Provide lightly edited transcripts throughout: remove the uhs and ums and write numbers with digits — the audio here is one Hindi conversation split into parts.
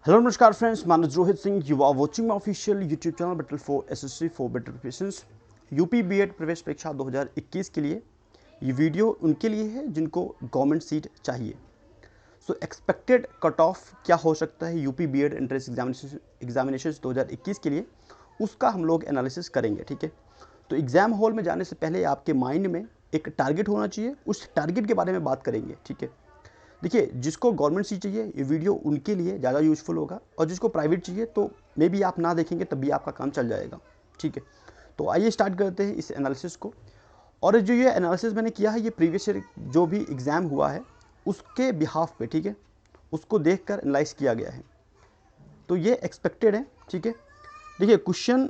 हेलो नमस्कार friends, Manas Rohit Singh, you are watching my official YouTube channel battle for SSC for better preparations. UP BEd प्रवेश परीक्षा 2021 के लिए ये वीडियो उनके लिए है जिनको गवर्नमेंट सीट चाहिए। सो एक्सपेक्टेड कट ऑफ क्या हो सकता है यूपी बीएड एंट्रेंस एग्जामिनेशन 2021 के लिए, उसका हम लोग एनालिसिस करेंगे। ठीक है, तो एग्ज़ाम हॉल में जाने से पहले आपके माइंड में एक टारगेट होना चाहिए, उस टारगेट के बारे में बात करेंगे। ठीक है, देखिए, जिसको गवर्नमेंट सीट चाहिए ये वीडियो उनके लिए ज़्यादा यूज़फुल होगा, और जिसको प्राइवेट चाहिए तो मे बी आप ना देखेंगे तब भी आपका काम चल जाएगा। ठीक है, तो आइए स्टार्ट करते हैं इस एनालिसिस को। और जो ये एनालिसिस मैंने किया है ये प्रीवियस ईयर जो भी एग्ज़ाम हुआ है उसके बिहाफ पे, ठीक है, उसको देख कर एनालाइज किया गया है, तो ये एक्सपेक्टेड है। ठीक है, देखिए क्वेश्चन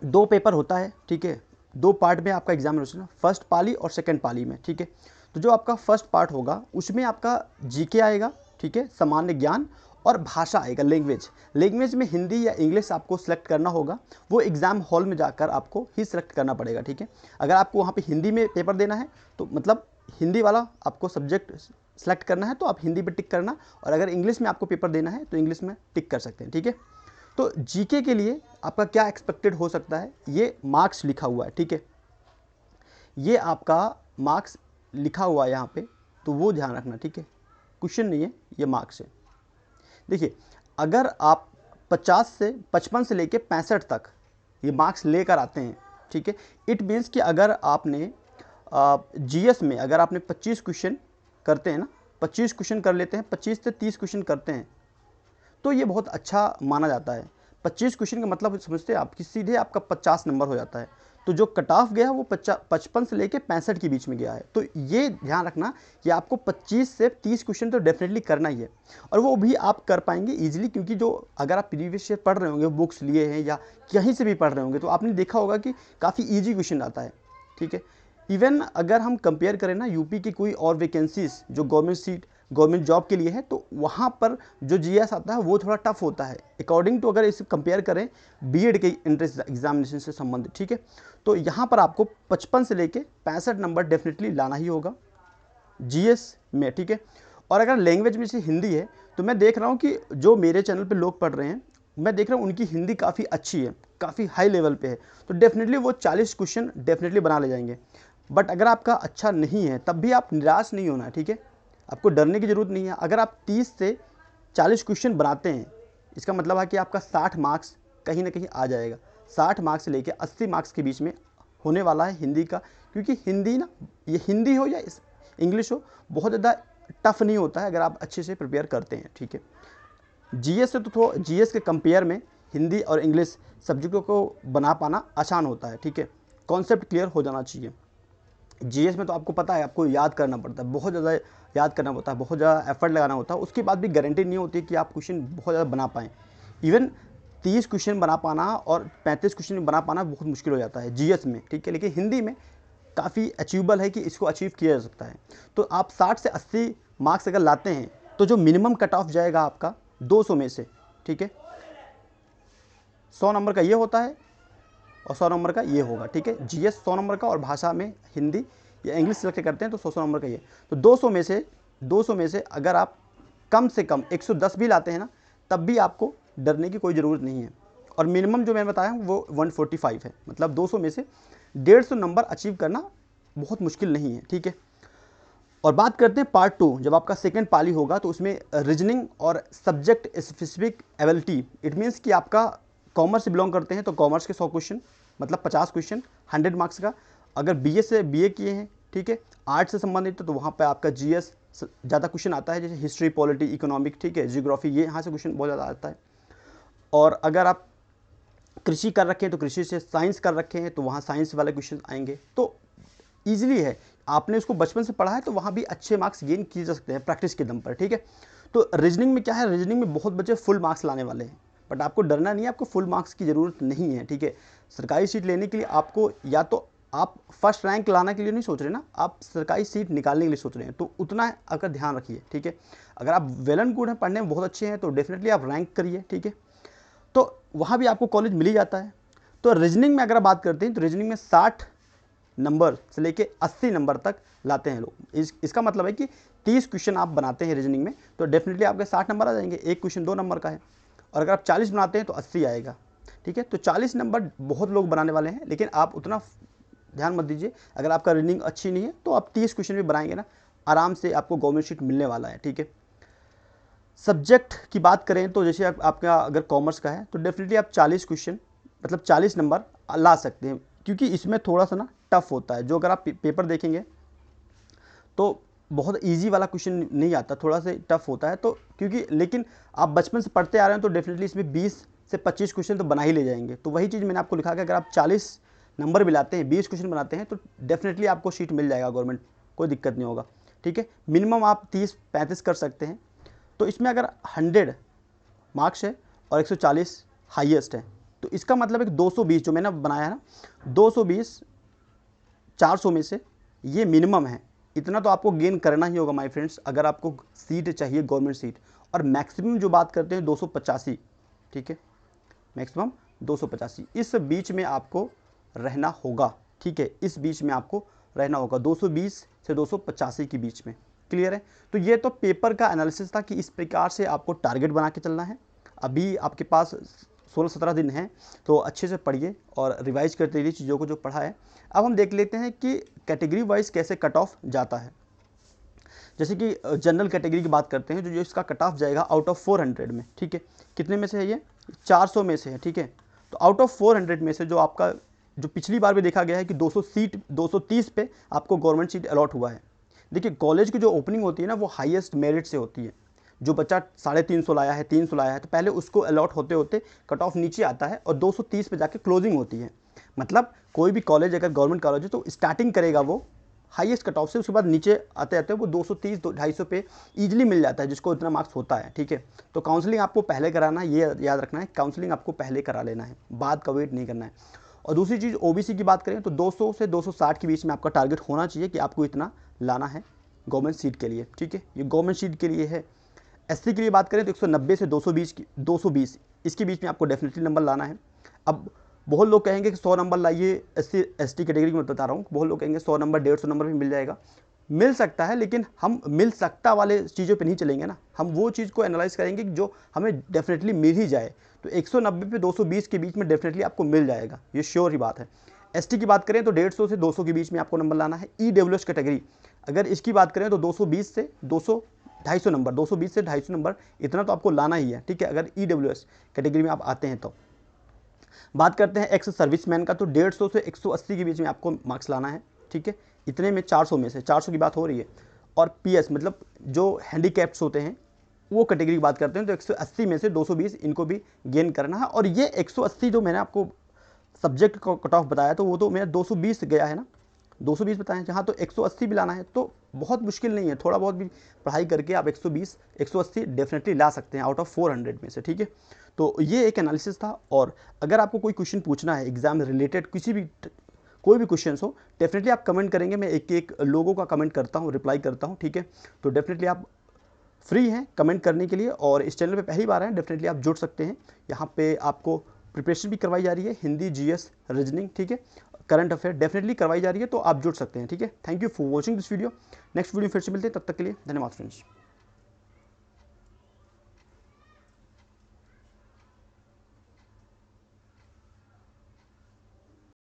2 पेपर होता है। ठीक है, 2 पार्ट में आपका एग्जामिनेशन है, फर्स्ट पाली और सेकंड पाली में। ठीक है, तो जो आपका फर्स्ट पार्ट होगा उसमें आपका जीके आएगा। ठीक है, सामान्य ज्ञान और भाषा आएगा, लैंग्वेज में हिंदी या इंग्लिश आपको सेलेक्ट करना होगा, वो एग्ज़ाम हॉल में जाकर आपको ही सेलेक्ट करना पड़ेगा। ठीक है, अगर आपको वहाँ पे हिंदी में पेपर देना है तो मतलब हिंदी वाला आपको सब्जेक्ट सेलेक्ट करना है तो आप हिंदी पे टिक करना, और अगर इंग्लिश में आपको पेपर देना है तो इंग्लिश में टिक कर सकते हैं। ठीक है, तो जीके के लिए आपका क्या एक्सपेक्टेड हो सकता है, ये मार्क्स लिखा हुआ है। ठीक है, ये आपका मार्क्स लिखा हुआ है यहाँ पे, तो वो ध्यान रखना। ठीक है, क्वेश्चन नहीं है, ये मार्क्स है। देखिए, अगर आप 55 से लेके 65 तक ये मार्क्स लेकर आते हैं, ठीक है, इट मीन्स कि अगर आपने जीएस में अगर आपने 25 क्वेश्चन करते हैं ना, 25 क्वेश्चन कर लेते हैं, 25 से 30 क्वेश्चन करते हैं, तो ये बहुत अच्छा माना जाता है। 25 क्वेश्चन का मतलब समझते हैं आप कि सीधे आपका 50 नंबर हो जाता है। तो जो कट ऑफ गया वो 55 से लेके 65 के बीच में गया है। तो ये ध्यान रखना कि आपको 25 से 30 क्वेश्चन तो डेफिनेटली करना ही है, और वो भी आप कर पाएंगे ईजिली, क्योंकि जो अगर आप प्रीवियस ईयर पढ़ रहे होंगे, बुक्स लिए हैं या कहीं से भी पढ़ रहे होंगे, तो आपने देखा होगा कि काफ़ी ईजी क्वेश्चन आता है। ठीक है, इवन अगर हम कंपेयर करें ना यूपी की कोई और वैकेंसीज जो गवर्नमेंट जॉब के लिए है, तो वहाँ पर जो जीएस आता है वो थोड़ा टफ होता है अकॉर्डिंग टू, अगर इसे कंपेयर करें बीएड के एंट्रेंस एग्जामिनेशन से संबंधित। ठीक है, तो यहाँ पर आपको 55 से लेके 65 नंबर डेफिनेटली लाना ही होगा जीएस में। ठीक है, और अगर लैंग्वेज में से हिंदी है, तो मैं देख रहा हूँ कि जो मेरे चैनल पे लोग पढ़ रहे हैं, मैं देख रहा हूँ उनकी हिंदी काफ़ी अच्छी है, काफ़ी हाई लेवल पे है, तो डेफिनेटली वो 40 क्वेश्चन डेफिनेटली बना ले जाएंगे। बट अगर आपका अच्छा नहीं है तब भी आप निराश नहीं होना है। ठीक है, आपको डरने की ज़रूरत नहीं है। अगर आप 30 से 40 क्वेश्चन बनाते हैं, इसका मतलब है कि आपका 60 मार्क्स कहीं ना कहीं आ जाएगा। 60 मार्क्स से लेकर 80 मार्क्स के बीच में होने वाला है हिंदी का, क्योंकि हिंदी ना, ये हिंदी हो या इंग्लिश हो, बहुत ज़्यादा टफ नहीं होता है अगर आप अच्छे से प्रिपेयर करते हैं। ठीक है, जीएस से तो थोड़ा जीएस के कंपेयर में हिंदी और इंग्लिश सब्जेक्टों को बना पाना आसान होता है। ठीक है, कॉन्सेप्ट क्लियर हो जाना चाहिए। जीएस में तो आपको पता है आपको याद करना पड़ता है, बहुत ज़्यादा याद करना होता है, बहुत ज़्यादा एफर्ट लगाना होता है, उसके बाद भी गारंटी नहीं होती कि आप क्वेश्चन बहुत ज़्यादा बना पाएँ। इवन 30 क्वेश्चन बना पाना और 35 क्वेश्चन बना पाना बहुत मुश्किल हो जाता है जीएस में। ठीक है, लेकिन हिंदी में काफ़ी अचीवेबल है कि इसको अचीव किया जा सकता है। तो आप 60 से 80 मार्क्स अगर लाते हैं तो जो मिनिमम कट ऑफ जाएगा आपका 200 में से, ठीक है, 100 नंबर का ये होता है और 100 नंबर का ये होगा। ठीक है, जीएस 100 नंबर का और भाषा में हिंदी या इंग्लिश सेलेक्ट करते हैं तो 100 नंबर का ये। तो 200 में से अगर आप कम से कम 110 भी लाते हैं ना, तब भी आपको डरने की कोई ज़रूरत नहीं है। और मिनिमम जो मैंने बताया वो 145 है, मतलब 200 में से 150 नंबर अचीव करना बहुत मुश्किल नहीं है। ठीक है, और बात करते हैं पार्ट 2, जब आपका सेकेंड पाली होगा तो उसमें रीजनिंग और subject specific ability, it means कि आपका कॉमर्स से बिलोंग करते हैं तो कॉमर्स के 100 क्वेश्चन, मतलब 50 क्वेश्चन 100 मार्क्स का। अगर बीए किए हैं, ठीक है, आर्ट से संबंधित तो वहाँ पर आपका जीएस ज़्यादा क्वेश्चन आता है, जैसे हिस्ट्री, पॉलिटी, इकोनॉमिक, ठीक है, जियोग्राफी, ये यहाँ से क्वेश्चन बहुत ज़्यादा आता है। और अगर आप कृषि कर रखे हैं तो कृषि से, साइंस कर रखे हैं तो वहाँ साइंस वाले क्वेश्चन आएंगे। तो ईजिली है, आपने उसको बचपन से पढ़ा है तो वहाँ भी अच्छे मार्क्स गेन किए जा सकते हैं प्रैक्टिस के दम पर। ठीक है, तो रीजनिंग में क्या है, रीजनिंग में बहुत बच्चे फुल मार्क्स लाने वाले हैं, बट आपको डरना नहीं है, आपको फुल मार्क्स की ज़रूरत नहीं है। ठीक है, सरकारी सीट लेने के लिए आपको, या तो आप फर्स्ट रैंक लाने के लिए नहीं सोच रहे ना, आप सरकारी सीट निकालने के लिए सोच रहे हैं, तो उतना अगर ध्यान रखिए। ठीक है, अगर आप वेल एंड गुड हैं, पढ़ने में बहुत अच्छे हैं, तो डेफिनेटली आप रैंक करिए। ठीक है, तो वहाँ भी आपको कॉलेज मिल ही जाता है। तो रीजनिंग में अगर आप बात करते हैं तो रीजनिंग में 60 नंबर से लेके 80 नंबर तक लाते हैं लोग। इसका मतलब है कि 30 क्वेश्चन आप बनाते हैं रीजनिंग में तो डेफिनेटली आपके 60 नंबर आ जाएंगे। एक क्वेश्चन 2 नंबर का है, और अगर आप 40 बनाते हैं तो 80 आएगा। ठीक है, तो 40 नंबर बहुत लोग बनाने वाले हैं, लेकिन आप उतना ध्यान मत दीजिए। अगर आपका रीजनिंग अच्छी नहीं है तो आप 30 क्वेश्चन भी बनाएंगे ना, आराम से आपको गवर्नमेंट सीट मिलने वाला है। ठीक है, सब्जेक्ट की बात करें तो जैसे आपका अगर कॉमर्स का है तो डेफिनेटली आप 40 क्वेश्चन मतलब 40 नंबर ला सकते हैं, क्योंकि इसमें थोड़ा सा ना टफ होता है। जो अगर आप पेपर देखेंगे तो बहुत इजी वाला क्वेश्चन नहीं आता, थोड़ा सा टफ होता है। तो क्योंकि लेकिन आप बचपन से पढ़ते आ रहे हैं तो डेफिनेटली इसमें 20 से 25 क्वेश्चन तो बना ही ले जाएंगे। तो वही चीज़ मैंने आपको लिखा कि अगर आप 40 नंबर भी लाते हैं, 20 क्वेश्चन बनाते हैं तो डेफिनेटली आपको सीट मिल जाएगा गवर्नमेंट, कोई दिक्कत नहीं होगा। ठीक है, मिनिमम आप 30-35 कर सकते हैं। तो इसमें अगर 100 मार्क्स है और 140 हाईएस्ट है, तो इसका मतलब है कि 220 जो मैंने बनाया है ना, 220 400 में से ये मिनिमम है। इतना तो आपको गेन करना ही होगा माय फ्रेंड्स, अगर आपको सीट चाहिए गवर्नमेंट सीट। और मैक्सिमम जो बात करते हैं 285, ठीक है, मैक्सिमम 285, इस बीच में आपको रहना होगा। ठीक है, इस बीच में आपको रहना होगा, 220 से 285 के बीच में। क्लियर है? तो ये तो पेपर का एनालिसिस था कि इस प्रकार से आपको टारगेट बना के चलना है। अभी आपके पास 16-17 दिन हैं, तो अच्छे से पढ़िए और रिवाइज करते रहिए चीज़ों को जो पढ़ा है। अब हम देख लेते हैं कि कैटेगरी वाइज कैसे कट ऑफ जाता है। जैसे कि जनरल कैटेगरी की बात करते हैं, जो इसका कट ऑफ जाएगा आउट ऑफ 400 में। ठीक है, कितने में से है ये? 400 में से है। ठीक है, तो आउट ऑफ 400 में से जो आपका जो पिछली बार भी देखा गया है कि 230 पे आपको गवर्नमेंट सीट अलॉट हुआ है। देखिए, कॉलेज की जो ओपनिंग होती है ना, वो हाईएस्ट मेरिट से होती है। जो बच्चा 350 लाया है, 300 लाया है, तो पहले उसको अलॉट होते होते कट ऑफ नीचे आता है और 230 पे जाके क्लोजिंग होती है। मतलब कोई भी कॉलेज अगर गवर्नमेंट कॉलेज है तो स्टार्टिंग करेगा वो हाईएस्ट कट ऑफ से, उसके बाद नीचे आते आते वो 230-250 पे ईजिली मिल जाता है जिसको इतना मार्क्स होता है। ठीक है, तो काउंसलिंग आपको पहले कराना है, ये याद रखना है, काउंसलिंग आपको पहले करा लेना है, बाद का वेट नहीं करना है। और दूसरी चीज़ ओबीसी की बात करें तो 200 से 260 के बीच में आपका टारगेट होना चाहिए कि आपको इतना लाना है गवर्नमेंट सीट के लिए। ठीक है, ये गवर्नमेंट सीट के लिए है। एससी के लिए बात करें तो 190 से 220 इसके बीच में आपको डेफिनेटली नंबर लाना है। अब बहुत लोग कहेंगे कि 100 नंबर लाइए, एसटी कैटेगरी में बता रहा हूँ, बहुत लोग कहेंगे 100 नंबर 150 नंबर भी मिल जाएगा। मिल सकता है, लेकिन हम मिल सकता वाले चीज़ों पे नहीं चलेंगे ना, हम वो चीज़ को एनालाइज करेंगे जो हमें डेफिनेटली मिल ही जाए। तो 190 पे 220 के बीच में डेफिनेटली आपको मिल जाएगा, ये श्योर ही बात है। एसटी की बात करें तो 150 से 200 के बीच में आपको नंबर लाना है। ईडब्ल्यूएस कैटेगरी अगर इसकी बात करें तो 220 से 250 नंबर, 220 से 250 नंबर इतना तो आपको लाना ही है। ठीक है, अगर ईडब्ल्यूएस कैटेगरी में आप आते हैं तो। बात करते हैं एक्स सर्विसमैन का, तो 150 से 180 के बीच में आपको मार्क्स लाना है। ठीक है, इतने में 400 में से 400 की बात हो रही है। और पीएस मतलब जो हैंडीकैप्स होते हैं वो कैटेगरी की बात करते हैं तो 180 में से 220 इनको भी गेन करना है। और ये 180 जो मैंने आपको सब्जेक्ट का कट ऑफ बताया तो वो तो मेरा 220 गया है ना, 220 बताएं जहाँ, तो 180 भी लाना है तो बहुत मुश्किल नहीं है, थोड़ा बहुत भी पढ़ाई करके आप 120 180 डेफिनेटली ला सकते हैं आउट ऑफ 400 में से। ठीक है, तो ये एक एनालिसिस था। और अगर आपको कोई क्वेश्चन पूछना है एग्जाम रिलेटेड, कोई भी क्वेश्चन हो, डेफिनेटली आप कमेंट करेंगे, मैं एक एक लोगों का कमेंट करता हूँ, रिप्लाई करता हूँ। ठीक है, तो डेफिनेटली आप फ्री हैं कमेंट करने के लिए। और इस चैनल पे पहली बार हैं, डेफिनेटली आप जुड़ सकते हैं। यहाँ पे आपको प्रिपरेशन भी करवाई जा रही है, हिंदी, जीएस, रीजनिंग, ठीक है, करंट अफेयर डेफिनेटली करवाई जा रही है, तो आप जुड़ सकते हैं। ठीक है, thank you for watching this video. Next video फिर से मिलते हैं, तब तक के लिए धन्यवाद फ्रेंड्स।